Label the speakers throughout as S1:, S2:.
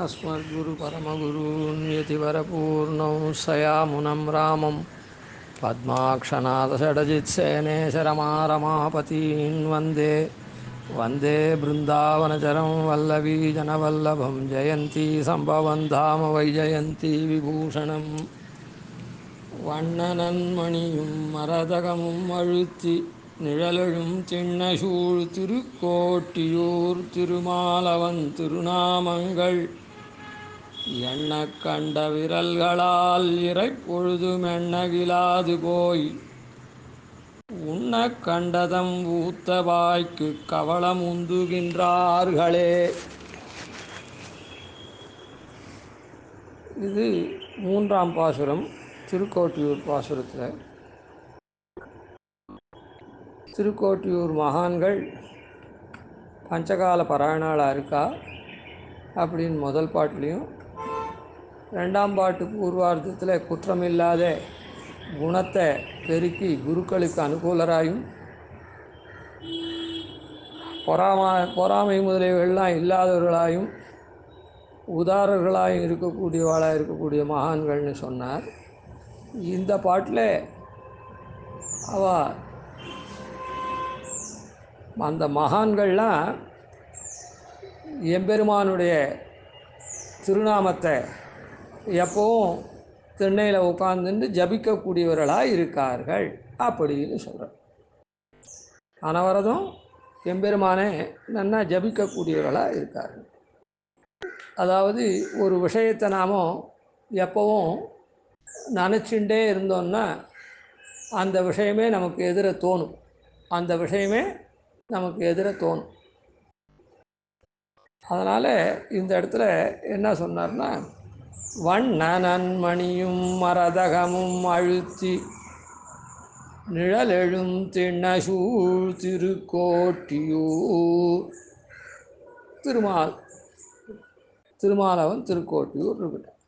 S1: अस्मद्गुरुपरमगुरून् यतिवरपूर्णौ सयामुनं रामं पद्माक्षनाथषडजित्सेनेशरमारमापतीन् वन्दे वन्दे बृन्दावनचरं वल्लवीजनवल्लभं जयन्ती सम्भवं धाम वैजयन्ती विभूषणम् வண்ணனன்மணியும் மரதகமும் அழுத்தி நிழலெழும் திண்ணசூழ் திருக்கோட்டியூர் திருமாலவன் திருநாமங்கள் எண்ணக் கண்ட விரல்களால் இறைப்பொழுதும் எண்ணகிலாது போய் உண்ணக் கண்டதம் ஊத்த வாய்க்கு கவளம் உந்துகின்றார்களே. இது மூன்றாம் பாசுரம். திருக்கோட்டியூர் பாசுரத்தில் திருக்கோட்டியூர் மகான்கள் பஞ்சகால பாராயணாளாக இருக்கா அப்படின்னு முதல் பாட்டுலேயும், ரெண்டாம் பாட்டு பூர்வார்த்தத்தில் குற்றமில்லாத குணத்தை பெருக்கி குருக்களுக்கு அனுகூலராயும் பொறாமை முதலியவர்கள்லாம் இல்லாதவர்களாயும் உதாரர்களாயும் இருக்கக்கூடிய மகான்கள்னு சொன்னார். இந்த பாட்டில் அந்த மகான்கள்லாம் எம்பெருமானுடைய திருநாமத்தை எப்பவும் திண்ணையில் உட்கார்ந்துட்டு ஜபிக்கக்கூடியவர்களாக இருக்கார்கள் அப்படின்னு சொல்கிறார். அனவரதும் எம்பெருமானே நன்னா ஜபிக்கக்கூடியவர்களாக இருக்கார்கள். அதாவது ஒரு விஷயத்தை நாம் எப்பவும் நினச்சிண்டே இருந்தோம்னா அந்த விஷயமே நமக்கு எதிர தோணும். அதனால் இந்த இடத்துல என்ன சொன்னார்னா, வண்ணனன்மணியும் மரதகமும் அழுத்தி நிழலெழும் திண்ணசூழ் திருக்கோட்டியூர், திருமாலவன் திருக்கோட்டியூர் இருக்கட்டும்.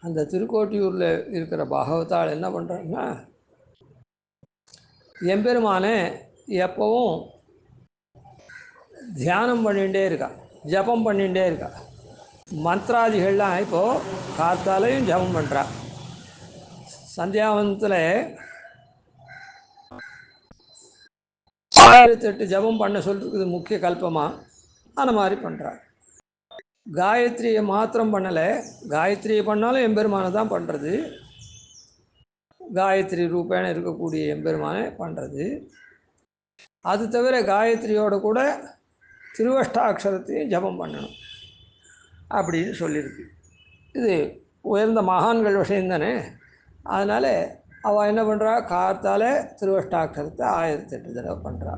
S1: அந்த திருக்கோட்டியூரில் இருக்கிற பாகவதால் என்ன பண்ணுறாங்கன்னா, எம்பெருமானே எப்பவும் தியானம் பண்ணிகிட்டே இருக்கா, ஜபம் பண்ணிகிட்டே இருக்கா. மந்திராதிகள்லாம் இப்போது காத்தாலையும் ஜபம் பண்ணுறா. சந்தியாவந்தத்தில் 1008 ஜபம் பண்ண சொல்லிருக்குது முக்கிய கல்பமாக. அந்த மாதிரி பண்ணுறா. காயத்ரியை மாத்திரம் பண்ணலை, காயத்ரியை பண்ணாலும் எம்பெருமானை தான் பண்ணுறது. காயத்ரி ரூபேன இருக்கக்கூடிய எம்பெருமானை பண்ணுறது. அது தவிர காயத்ரியோடு கூட திருவஷ்டாட்சரத்தையும் ஜபம் பண்ணணும் அப்படின்னு சொல்லியிருக்கு. இது உயர்ந்த மகான்கள் விஷயம் தானே. அதனால் அவள் என்ன பண்ணுறா, காத்தால் திருவஷ்டாட்சரத்தை 1008 தடவை பண்ணுறா.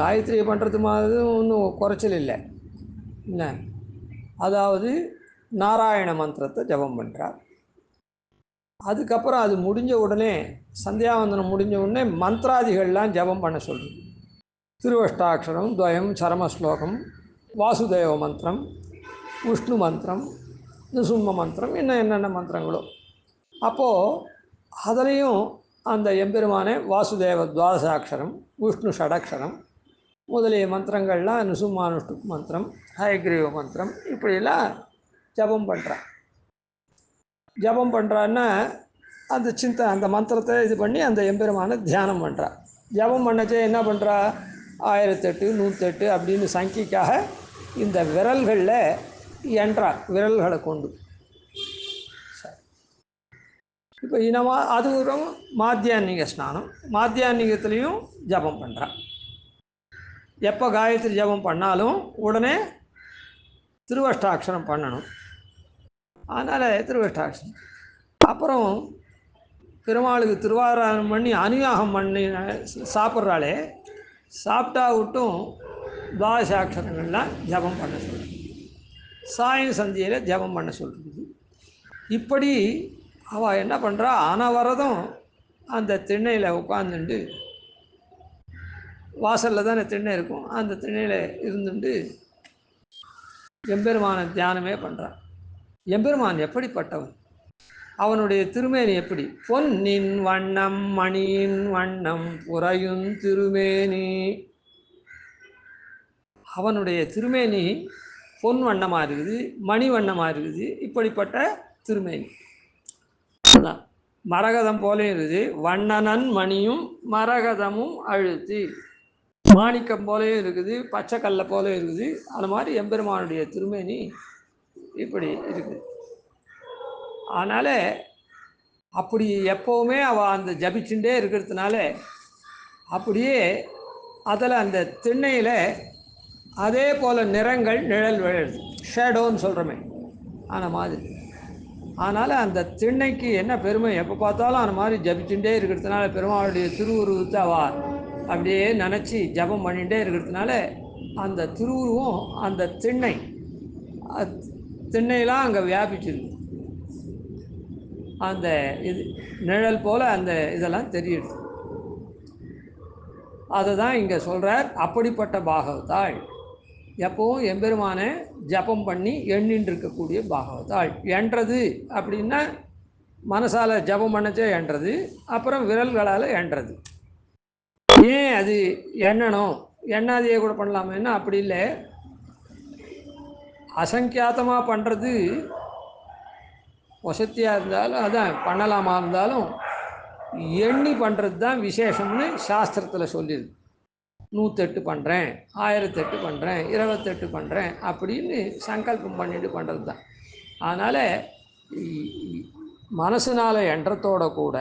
S1: காயத்ரியை பண்ணுறது மாதிரி ஒன்றும் குறைச்சல் இல்லை என்ன. அதாவது நாராயண மந்திரத்தை ஜபம் பண்ணுறா. அதுக்கப்புறம் அது முடிஞ்ச உடனே, சந்தியாவந்தனம் முடிஞ்ச உடனே மந்திராதிகள்லாம் ஜபம் பண்ண சொல்லுது. திருவஷ்டாட்சரம், துவயம், சரமஸ்லோகம், வாசுதேவ மந்திரம், விஷ்ணு மந்திரம், நிருசிம்ம மந்திரம், இன்னும் என்னென்ன மந்திரங்களோ. அப்போது அதுலேயும் அந்த எம்பெருமானே வாசுதேவ துவாதசாட்சரம், விஷ்ணு ஷடக்ஷரம் முதலிய மந்திரங்கள்லாம், நிருசிம்மானுஷ்டு மந்திரம், ஹயக்ரீவ மந்திரம், இப்படிலாம் ஜபம் பண்ணுறான். ஜபம் பண்ணுறான்னா அந்த மந்திரத்தை இது பண்ணி அந்த எம்பெருமானை தியானம் பண்ணுறா. ஜபம் பண்ணச்சே என்ன பண்ணுறா, 1008 108 அப்படின்னு சங்கிக்காக இந்த விரல்களில் என்றா, விரல்களை கொண்டு. இப்போ அது ஒரு மாத்தியான்மிக ஸ்நானம். மாத்தியான்மிகத்துலேயும் ஜபம் பண்ணுறா. எப்போ காயத்ரி ஜபம் பண்ணாலும் உடனே திருவஷ்டாட்சரம் பண்ணணும். அதனால் திருவஷ்டாட்சரம். அப்புறம் பெருமாளுக்கு திருவாராதனம் பண்ணி அனுயாகம் பண்ணி சாப்பிட்றாளே, சாப்பிட்டா விட்டும் துவாதசாட்சரங்கள்லாம் ஜபம் பண்ண சொல்கிறது. சாயம் சந்தியில் ஜபம் பண்ண சொல்கிறது. இப்படி அவள் என்ன பண்ணுறா, அனவரதம் அந்த திண்ணையில் உட்காந்துண்டு, வாசலில் தானே திண்ணை இருக்கும், அந்த திண்ணையில் இருந்துட்டு எம்பெருமான தியானமே பண்ணுறான். எம்பெருமான் எப்படிப்பட்டவன், அவனுடைய திருமேனி எப்படி, பொன்னின் வண்ணம் மணியின் வண்ணம் புரையும் திருமேனி. அவனுடைய திருமேனி பொன் வண்ணமாக இருக்குது, மணி வண்ணமாக இருக்குது. இப்படிப்பட்ட திருமேனி அதான் மரகதம் போலையும் இருக்குது. வண்ணனன் மணியும் மரகதமும் அழுத்தி மாணிக்கம் போலையும் இருக்குது, பச்சைக்கல்லை போலையும் இருக்குது. அது மாதிரி எம்பெருமானுடைய திருமேனி இப்படி இருக்குது. அதனால் அப்படி எப்போவுமே அவள் அந்த ஜபிச்சுட்டே இருக்கிறதுனால அப்படியே அதில் அந்த திண்ணையில் அதே போல் நிறங்கள் நிழல் விழுது, ஷேடோன்னு சொல்கிறோமே அந்த மாதிரி. அதனால் அந்த திண்ணைக்கு என்ன பெருமை, எப்போ பார்த்தாலும் அந்த மாதிரி ஜபிச்சுட்டே இருக்கிறதுனால பெருமாளுடைய திருவுருவத்தை அவள் அப்படியே நினச்சி ஜபம் பண்ணிகிட்டே இருக்கிறதுனால அந்த திருவுருவம் அந்த திண்ணையெல்லாம் அங்கே வியாபிச்சிருக்கு. அந்த இது நிழல் போல் அந்த இதெல்லாம் தெரியுது. அதை தான் இங்கே சொல்கிறார். அப்படிப்பட்ட பாகவதாள் எப்போவும் எம்பெருமானை ஜபம் பண்ணி எண்ணின்னு இருக்கக்கூடிய பாகவதாள். என்றது அப்படின்னா மனசால் ஜபம் பண்ணச்சே என்றது, அப்புறம் விரல்களால் என்றது. ஏன் அது எண்ணணும், எண்ணாதையே கூட பண்ணலாமேன்னா அப்படி இல்லை. அசங்கியாத்தமாக பண்ணுறது வசதியாக இருந்தாலும் அதான் பண்ணலாமா இருந்தாலும் எண்ணி பண்ணுறது தான் விசேஷம்னு சாஸ்திரத்தில் சொல்லிடுது. 108 பண்ணுறேன், 1008 பண்ணுறேன், 28 பண்ணுறேன் அப்படின்னு சங்கல்பம் பண்ணிட்டு பண்ணுறது தான். அதனால் மனசுனால் எண்ணத்தோட கூட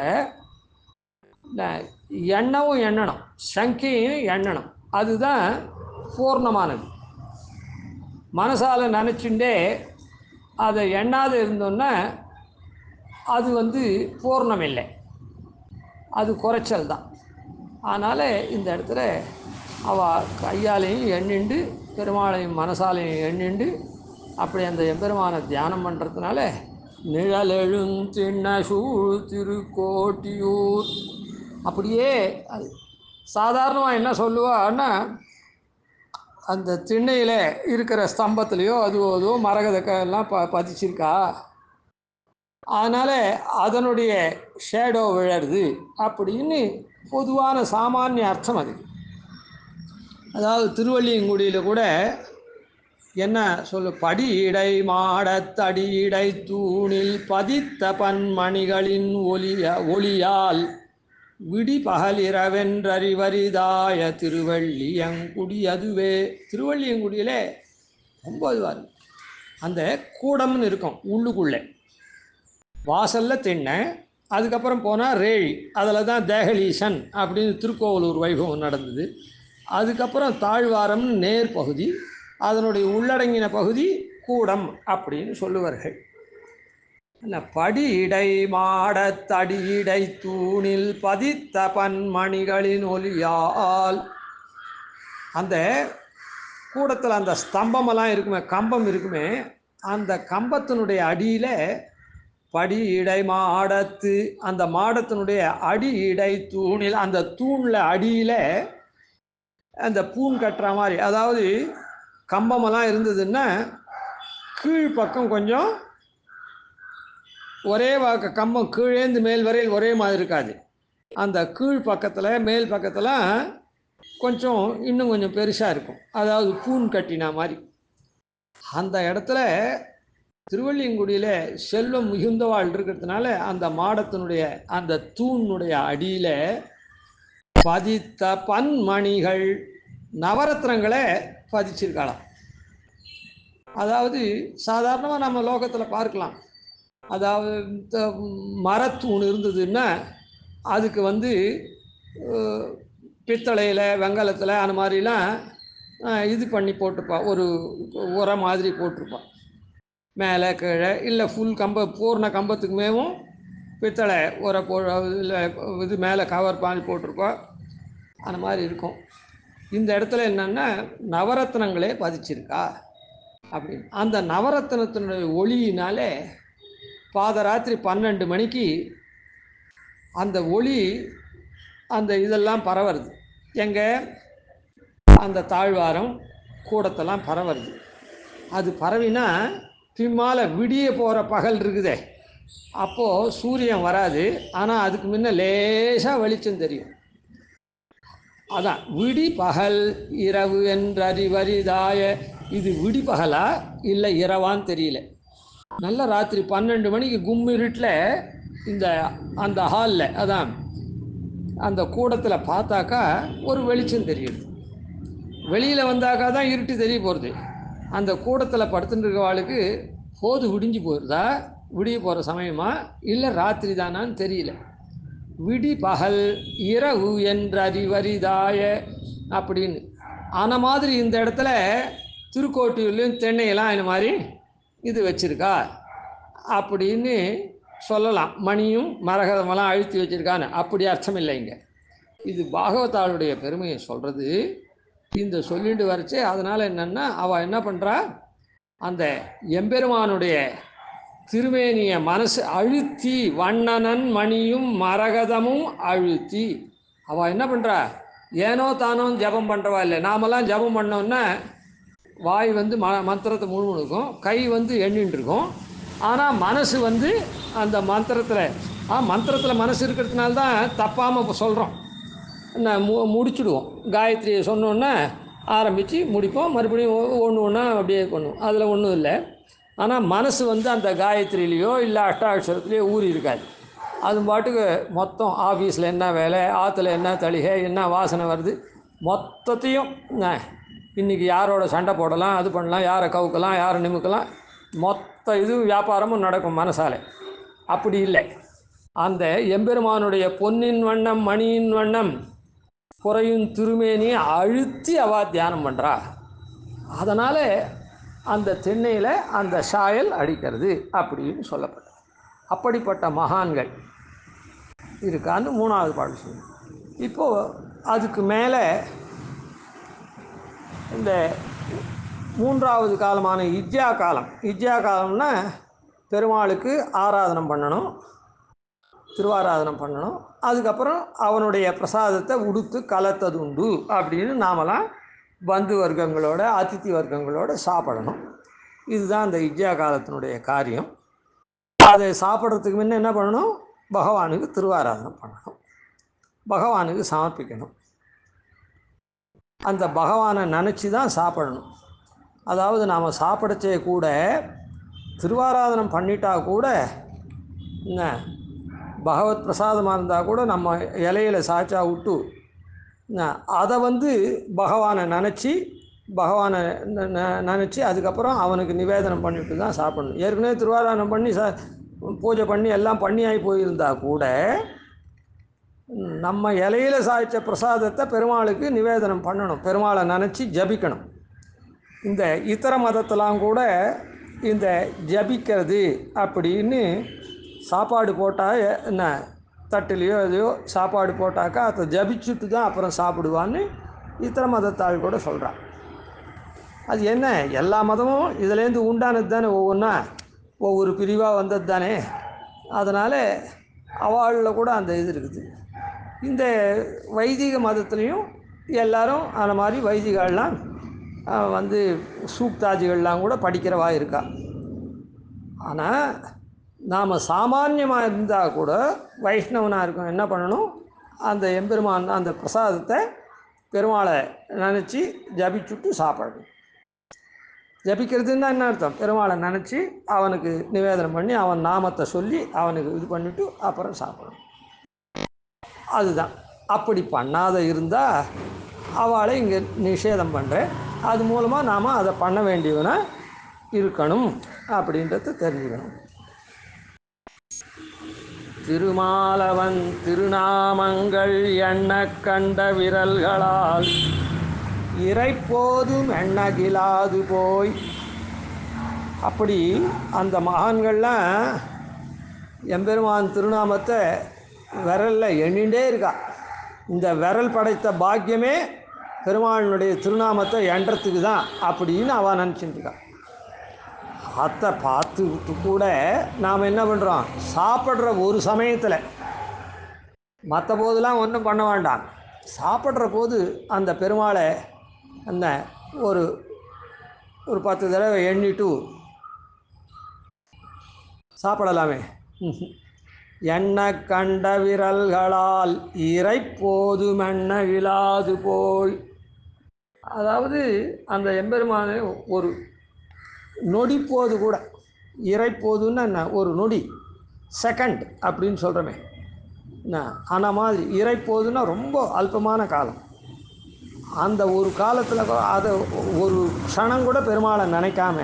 S1: எண்ணவும் எண்ணணும், சங்கையும் எண்ணணும். அதுதான் பூர்ணமானது. மனசால் நினச்சுட்டே அதை எண்ணாது இருந்தோன்னா அது பூர்ணம் இல்லை, அது குறைச்சல் தான். அதனால் இந்த இடத்துல அவள் கையாலையும் எண்ணிண்டு பெருமாளையும் மனசாலையும் எண்ணிண்டு அப்படி அந்த எம்பெருமானை தியானம் பண்ணுறதுனால நிழலெழுந்திண்ண சூழ் திருக்கோட்டியூர் அப்படியே அது சாதாரணமாக என்ன சொல்லுவான்னா அந்த திண்ணையில் இருக்கிற ஸ்தம்பத்துலேயோ அதுவோ மரகதெல்லாம் பதிச்சிருக்கா, அதனால் அதனுடைய ஷேடோ விழருது அப்படின்னு பொதுவான சாமானிய அர்த்தம் அது. அதாவது திருவள்ளியங்குடியில் கூட என்ன சொல்லு, படியிடை மாடத்தடியிடை தூணில் பதித்த பன்மணிகளின் ஒளியால் விடி பகலிரவென்றறிவரிதாய திருவள்ளியங்குடி அதுவே. திருவள்ளியங்குடியில் ரொம்ப இதுவார், அந்த கூடம்னு இருக்கும் உள்ளுக்குள்ளே, வாசலில் திண்ணை, அதுக்கப்புறம் போனால் ரேழி, அதில் தான் தேகலீசன் அப்படின்னு திருக்கோவலூர் வைபவம் நடந்தது. அதுக்கப்புறம் தாழ்வாரம் நேர் பகுதி, அதனுடைய உள்ளடங்கின பகுதி கூடம் அப்படின்னு சொல்லுவார்கள். படியிடை மாடத்தடியிடை தூணில் பதித்த பன்மணிகளின் ஒளியால், அந்த கூடத்தில் அந்த ஸ்தம்பமெல்லாம் இருக்குமே, கம்பம் இருக்குமே, அந்த கம்பத்தினுடைய அடியில் படியிடை மாடத்து, அந்த மாடத்தினுடைய அடி இடை தூணில், அந்த தூணில் அடியில் அந்த பூன் கட்டுற மாதிரி, அதாவது கம்பமெல்லாம் இருந்ததுன்னா கீழ்ப்பக்கம் கொஞ்சம் ஒரே கம்பம் கீழேந்து மேல் வரையில் ஒரே மாதிரி இருக்காது. அந்த கீழ் பக்கத்தில் மேல் பக்கத்தில் கொஞ்சம் இன்னும் கொஞ்சம் பெருசாக இருக்கும், அதாவது பூன் கட்டினா மாதிரி. அந்த இடத்துல திருவள்ளியங்குடியில் செல்வம் மிகுந்தவாள் இருக்கிறதுனால அந்த மாடத்தினுடைய அந்த தூணுடைய அடியில் பதித்த பன்மணிகள் நவரத்னங்களை பதிச்சிருக்கலாம். அதாவது சாதாரணமாக நம்ம லோகத்தில் பார்க்கலாம், அதாவது மரத்தூண் இருந்ததுன்னா அதுக்கு பித்தளையில் வெங்கலத்தில் அந்த மாதிரிலாம் இது பண்ணி போட்டிருப்பா, ஒரு உரை மாதிரி போட்டிருப்பா மேலே கீழே, இல்லை ஃபுல் பூர்ண கம்பத்துக்கு மேவும் பித்தளை உரை இல்லை இது மேலே கவர் பால் போட்டிருப்பா, அந்த மாதிரி இருக்கும். இந்த இடத்துல என்னென்னா நவரத்னங்களே பதிச்சிருக்கா அப்படின்னு. அந்த நவரத்னத்தினுடைய ஒளியினாலே பாதராத்திரி 12 மணிக்கு அந்த ஒளி அந்த இதெல்லாம் பரவுறது, எங்கே அந்த தாழ்வாரம் கூடத்தெல்லாம் பரவுறது. அது பரவினா பின்னால் விடிய போகிற பகல் இருக்குதே, அப்போது சூரியன் வராது, ஆனால் அதுக்கு முன்ன லேசாக வெளிச்சம் தெரியும். அதான் விடி பகல் இரவு என்றறிவரிதாய இது விடிபகலா இல்லை இரவான்னு தெரியல. நல்ல ராத்திரி 12 மணிக்கு கும்மிருட்டில் இந்த அந்த ஹாலில் அதான் அந்த கூடத்தில் பார்த்தாக்கா ஒரு வெளிச்சம் தெரியுது. வெளியில் வந்தாக்கா தான் இருட்டு தெரிய போகிறது. அந்த கூடத்தில் படுத்துட்டு இருக்கவாளுக்கு போது விடிஞ்சு போயிருதா, விடிய போகிற சமயமா இல்லை ராத்திரி தானான்னு தெரியல. விடி பகல் இரவு என்ற அறிவரிதாய அப்படின்னு ஆன மாதிரி இந்த இடத்துல திருக்கோட்டியூர்லேயும் தென்னையெல்லாம் இந்த மாதிரி இது வச்சுருக்கா அப்படின்னு சொல்லலாம். மணியும் மரகதமெல்லாம் அழுத்தி வச்சுருக்கான்னு அப்படி அர்த்தம் இல்லைங்க. இது பாகவதாளுடைய பெருமையை சொல்கிறது. இந்த சொல்லிட்டு வரைச்சு அதனால் என்னென்னா அவள் என்ன பண்ணுறா, அந்த எம்பெருமானுடைய திருமேனிய மனசு அழுத்தி வண்ணனன் மணியும் மரகதமும் அழுத்தி அவள் என்ன பண்ணுறா, ஏனோ தானோ ஜபம் பண்ணுறவா இல்லை. நாமெல்லாம் ஜபம் பண்ணோன்னா வாய் வந்து மந்திரத்தை முழுமுழுக்கும், கை வந்து எண்ணின்னு இருக்கும். ஆனால் மனசு வந்து அந்த மந்திரத்தில் மனசு இருக்கிறதுனால தான் தப்பாமல் இப்போ சொல்கிறோம். முடிச்சுடுவோம். காயத்ரியை சொன்னோன்னே ஆரம்பித்து முடிப்போம், மறுபடியும் ஒன்று ஒன்றா அப்படியே பண்ணுவோம். அதில் ஒன்றும் இல்லை. ஆனால் மனசு வந்து அந்த காயத்ரிலேயோ இல்லை அஷ்டாட்சரத்துலேயோ ஊறி இருக்காது. அது பாட்டுக்கு மொத்தம் ஆஃபீஸில் என்ன வேலை, ஆற்றுல என்ன தளிகை, என்ன வாசனை வருது, மொத்தத்தையும் இன்றைக்கி யாரோட சண்டை போடலாம், அது பண்ணலாம், யாரை கவுக்கலாம், யாரை நிமிக்கலாம், மொத்த இது வியாபாரமும் நடக்கும் மனசால். அப்படி இல்லை. அந்த எம்பெருமானுடைய பொன்னின் வண்ணம் மணியின் வண்ணம் குறையும் திருமேனியை அழுத்தி அவள் தியானம் பண்ணுறா. அதனால் அந்த தென்னையில் அந்த சாயல் அடிக்கிறது அப்படின்னு சொல்லப்பட்டது. அப்படிப்பட்ட மகான்கள் இருக்கான்னு 3வது பாடல் சொல்லணும். இப்போது அதுக்கு மேலே இந்த 3வது காலமான இஜ்யா காலம். இஜ்யா காலம்னா பெருமாளுக்கு ஆராதனம் பண்ணணும், திருவாராதனம் பண்ணணும். அதுக்கப்புறம் அவனுடைய பிரசாதத்தை உடுத்து கலத்தது உண்டு அப்படின்னு நாமெல்லாம் பந்து வர்க்கங்களோட அதித்தி வர்க்கங்களோட சாப்பிடணும். இதுதான் அந்த இஜ்யா காலத்தினுடைய காரியம். அதை சாப்பிட்றதுக்கு முன்ன என்ன பண்ணணும், பகவானுக்கு திருவாராதனம் பண்ணணும், பகவானுக்கு சமர்ப்பிக்கணும். அந்த பகவானை நினச்சி தான் சாப்பிடணும். அதாவது நாம் சாப்பிடச்சே கூட திருவாராதனம் பண்ணிட்டா கூட என்ன பகவத் பிரசாதமாக இருந்தால் கூட நம்ம இலையில் சாய்ச்சா விட்டு அதை வந்து பகவானை நினச்சி அதுக்கப்புறம் அவனுக்கு நிவேதனம் பண்ணிவிட்டு தான் சாப்பிடணும். ஏற்கனவே திருவாராதனம் பண்ணி பூஜை பண்ணி எல்லாம் பண்ணியாகி போயிருந்தா கூட நம்ம இலையில் சாய்ச்ச பிரசாதத்தை பெருமாளுக்கு நிவேதனம் பண்ணணும், பெருமாளை நினச்சி ஜபிக்கணும். இந்த இத்தர மதத்தெல்லாம் கூட இந்த ஜபிக்கிறது அப்படின்னு சாப்பாடு போட்டால் என்ன தட்டுலையோ எதையோ சாப்பாடு போட்டாக்கா அதை ஜபிச்சுட்டு தான் அப்புறம் சாப்பிடுவான்னு இத்தர மதத்தாள் கூட சொல்கிறான். அது என்ன, எல்லா மதமும் இதுலேருந்து உண்டானது தானே, ஒவ்வொன்றா ஒவ்வொரு பிரிவாக வந்தது தானே. அதனால் அவளில் கூட அந்த இது இருக்குது. இந்த வைதிக மதத்துலேயும் எல்லோரும் அந்த மாதிரி வைதிகள்லாம் வந்து சூக்தாதிகள்லாம் கூட படிக்கிறவா இருக்கா. ஆனால் நாம் சாமானியமாக இருந்தால் கூட வைஷ்ணவனாக இருக்கும் என்ன பண்ணணும், அந்த எம்பெருமான் அந்த பிரசாதத்தை பெருமாளை நினச்சி ஜபிச்சுட்டு சாப்பிடணும். ஜபிக்கிறதுன்னா என்ன அர்த்தம், பெருமாளை நினச்சி அவனுக்கு நிவேதனம் பண்ணி அவன் நாமத்தை சொல்லி அவனுக்கு இது பண்ணிவிட்டு அப்புறம் சாப்பிடணும். அதுதான். அப்படி பண்ணாத இருந்தால் அவளை இங்கே நிஷேதம் பண்ணுறேன். அது மூலமாக நாம் அதை பண்ண வேண்டியவனாக இருக்கணும் அப்படின்றத தெரிஞ்சுக்கணும். திருமாலவன் திருநாமங்கள் எண்ண கண்ட விரல்களால் இறைப்போதும் எண்ணகிலாது போய். அப்படி அந்த மகான்கள்லாம் எம்பெருமான் திருநாமத்தை விரலில் எண்ணிகிட்டே இருக்கா. இந்த விரல் படைத்த பாக்கியமே பெருமாளுடைய திருநாமத்தை எண்றதுக்கு தான் அப்படின்னு அவன் நினச்சிட்டு இருக்கா. அதை பார்த்துக்கிட்டு கூட நாம் என்ன பண்ணுறோம், சாப்பிட்ற ஒரு சமயத்தில், மற்ற போதெல்லாம் ஒன்றும் பண்ண வேண்டாம், சாப்பிட்ற போது அந்த பெருமாளை அந்த ஒரு 10 தடவை எண்ணிட்டு சாப்பிடலாமே. எண்ண கண்ட விரல்களால் இறைப்போதும் எண்ண இலாது போய். அதாவது அந்த எம்பெருமானை ஒரு நொடிப்போது கூட, இறைப்போதுன்னா என்ன, ஒரு நொடி, செகண்ட் அப்படின்னு சொல்கிறோமே என்ன, அந்த மாதிரி இறைப்போதுன்னா ரொம்ப அல்பமான காலம். அந்த ஒரு காலத்தில் அதை ஒரு க்ஷணம் கூட பெருமாளை நினைக்காம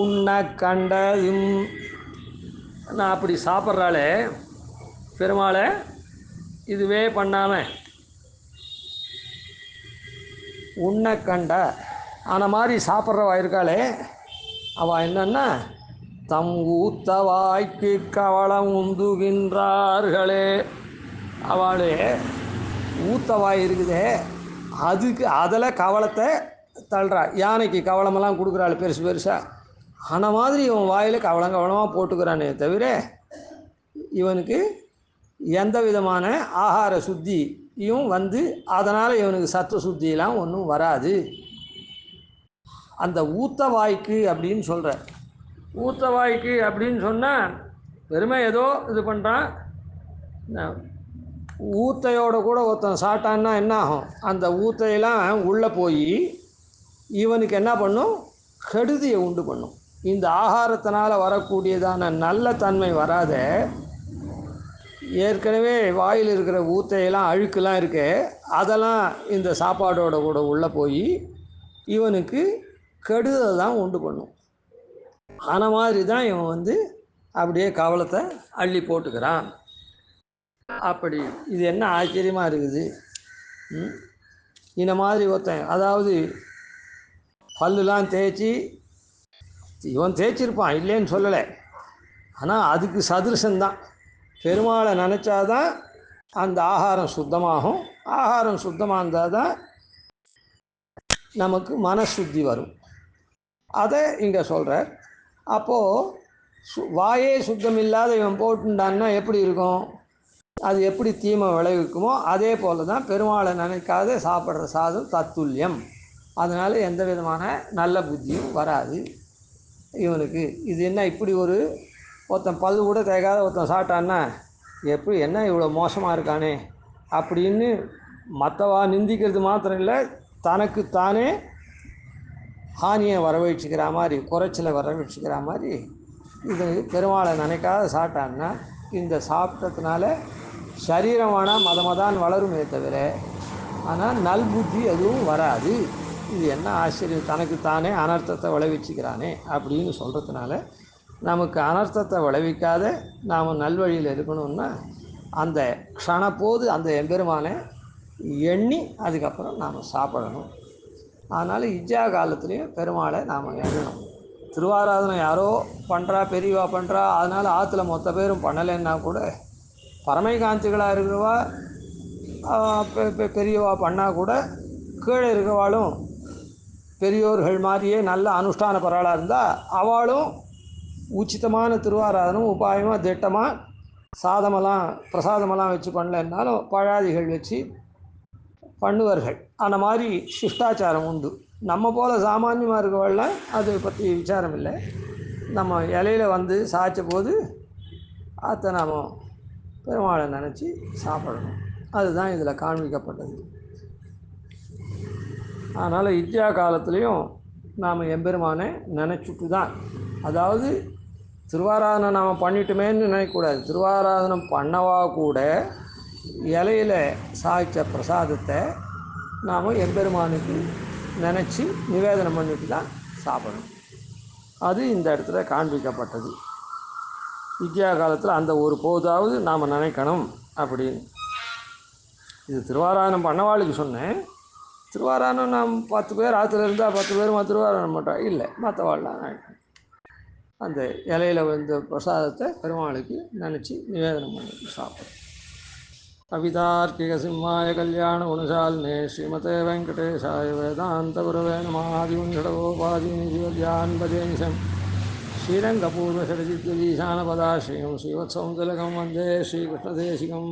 S1: உன்னை கண்டதும் நான் அப்படி சாப்பிட்றாளே பெருமாளை இதுவே பண்ணாமல் உன்னை கண்ட அந்த மாதிரி சாப்பிட்றவா இருக்காளே அவள் என்னன்னா தம் ஊத்த வாய்க்கு கவளம் உந்துகின்றார்களே. அவளே ஊத்தவாய் இருக்குதே அதுக்கு அதில் கவளத்தை தள்ளுறா. யானைக்கு கவளமெல்லாம் கொடுக்குறாள் பெருசு பெருசாக. அந்த மாதிரி இவன் வாயில் கவளமாக போட்டுக்கிறானே தவிர இவனுக்கு எந்த விதமான ஆகார சுத்தியும் அதனால் இவனுக்கு சத்துவ சுத்தியெல்லாம் ஒன்றும் வராது. அந்த ஊத்தவாய்க்கு அப்படின்னு சொல்கிற, ஊத்தவாய்க்கு அப்படின்னு சொன்னால் வெறுமை ஏதோ இது பண்ணுறான். ஊத்தையோட கூட ஒருத்தன் சாட்டான்னா என்ன ஆகும், அந்த ஊத்தையெல்லாம் உள்ளே போய் இவனுக்கு என்ன பண்ணும், கெடுதியை உண்டு பண்ணும். இந்த ஆகாரத்தினால் வரக்கூடியதான நல்ல தன்மை வராத, ஏற்கனவே வாயில் இருக்கிற ஊத்தையெல்லாம் அழுக்கெல்லாம் இருக்கு, அதெல்லாம் இந்த சாப்பாடோட கூட உள்ளே போய் இவனுக்கு கெடுதல் தான் உண்டு பண்ணும். அந்த மாதிரி தான் இவன் அப்படியே கவலத்தை அள்ளி போட்டுக்கிறான். அப்படி இது என்ன ஆச்சரியமாக இருக்குது. இந்த மாதிரி ஒருத்தன், அதாவது பல்லுலாம் தேய்ச்சி இவன் தேய்ச்சிருப்பான் இல்லைன்னு சொல்லலை, ஆனால் அதுக்கு சதுரசந்தான். பெருமாளை நினச்சாதான் அந்த ஆகாரம் சுத்தமாகும். ஆகாரம் சுத்தமாக இருந்தால் தான் நமக்கு மனசுத்தி வரும். அதை இங்கே சொல்கிறார். அப்போது வாயே சுத்தம் இல்லாத இவன் போட்டுட்டான்னா எப்படி இருக்கும், அது எப்படி தீமை விளைவிக்குமோ அதே போல் தான் பெருமாளை நினைக்காத சாப்பிட்ற சாதம் தத்துல்யம். அதனால் எந்த விதமான நல்ல புத்தியும் வராது இவனுக்கு. இது என்ன இப்படி ஒருத்தன் பல்லு கூட தேய்க்காத ஒருத்தன் சாப்பிட்டான்னா எப்படி என்ன இவ்வளோ மோசமாக இருக்கானே அப்படின்னு மற்றவா நிந்திக்கிறது மாத்திரம் இல்லை, தனக்கு தானே ஹானியை வரவழைச்சிக்கிற மாதிரி, குறைச்சலை வரவழைச்சிக்கிற மாதிரி இது பெருமாளை நினைக்காத சாப்பிட்டான்னா இந்த சாப்பிட்டதுனால சரீரமான மதமதான் வளருமே தவிர ஆனால் நல்புத்தி எதுவும் வராது. இது என்ன ஆச்சரியம், தனக்கு தானே அனர்த்தத்தை விளைவிச்சுக்கிறானே அப்படின்னு சொல்கிறதுனால நமக்கு அனர்த்தத்தை விளைவிக்காத நாம் நல்வழியில் இருக்கணும்னா அந்த க்ஷணப்போது அந்த எம்பெருமானை எண்ணி அதுக்கப்புறம் நாம் சாப்பிடணும். அதனால் இஜ்ஜா காலத்துலேயும் பெருமாளை நாம் எண்ணணும். திருவாராதனை யாரோ பண்ணுறா, பெரியவா பண்ணுறா, அதனால் ஆற்றுல மொத்த பேரும் பண்ணலைன்னா கூட பரமைகாந்திகளாக இருக்கிறவா பெரியவா பண்ணால் கூட கீழே இருக்கிறவாளும் பெரியோர்கள் மாதிரியே நல்ல அனுஷ்டான பரவாளாக இருந்தால் அவளும் உச்சிதமான திருவாராதனம் உபாயமாக திட்டமாக சாதமெல்லாம் பிரசாதமெல்லாம் வச்சு பண்ணலைன்னாலும் பழாதிகள் வச்சு பண்ணுவார்கள். அந்த மாதிரி சிஷ்டாச்சாரம் உண்டு. நம்ம போல் சாமானியமாக இருக்கவள்லாம் அதை பற்றி விசாரம் இல்லை. நம்ம இலையில் சாய்ச்ச போது அதை நாம் பெருமாளை நினச்சி சாப்பிடணும். அதுதான் இதில் காண்பிக்கப்பட்டது. அதனால் இஜ்ஜா காலத்துலேயும் நாம் எம்பெருமானை நினச்சிட்டு தான், அதாவது திருவாராதனை நாம் பண்ணிட்டோமேன்னு நினைக்கக்கூடாது. திருவாராதனம் பண்ணவா கூட இலையில் சாய்ச்ச பிரசாதத்தை நாம் எம்பெருமானுக்கு நினச்சி நிவேதனம் பண்ணிட்டு தான் சாப்பிடணும். அது இந்த இடத்துல காண்பிக்கப்பட்டது. வித்யா காலத்தில் அந்த ஒரு போதாவது நாம் நினைக்கணும் அப்படின்னு. இது திருவாராதனம் பண்ணவாளுக்கு சொன்னேன். திருவாராதனம் நாம் 10 பேர் ஆற்றுல இருந்தால் 10 பேரும் திருவாராதனம் பண்ணுறோம் இல்லை, மற்றவாள்லாம் நினைக்கணும். அந்த இலையில் பிரசாதத்தை பெருமாளுக்கு நினச்சி நிவேதனம் பண்ணி சாப்பிடணும். கவிதார்க்கிக சிம்மாய கல்யாண குணசாலினே ஸ்ரீமதே வெங்கடேசாய வேதாந்த குரவே நமः. ஆதிகுண்டலோபாதிநிதிவத்யான் பஜேனிசம் ஸ்ரீரங்கபூர்வசரசித்யதீசானபதாஸ்ரீயம் ஸ்ரீவத்சௌந்தலகம் வந்தே ஸ்ரீகிருஷ்ணதேசிகம்.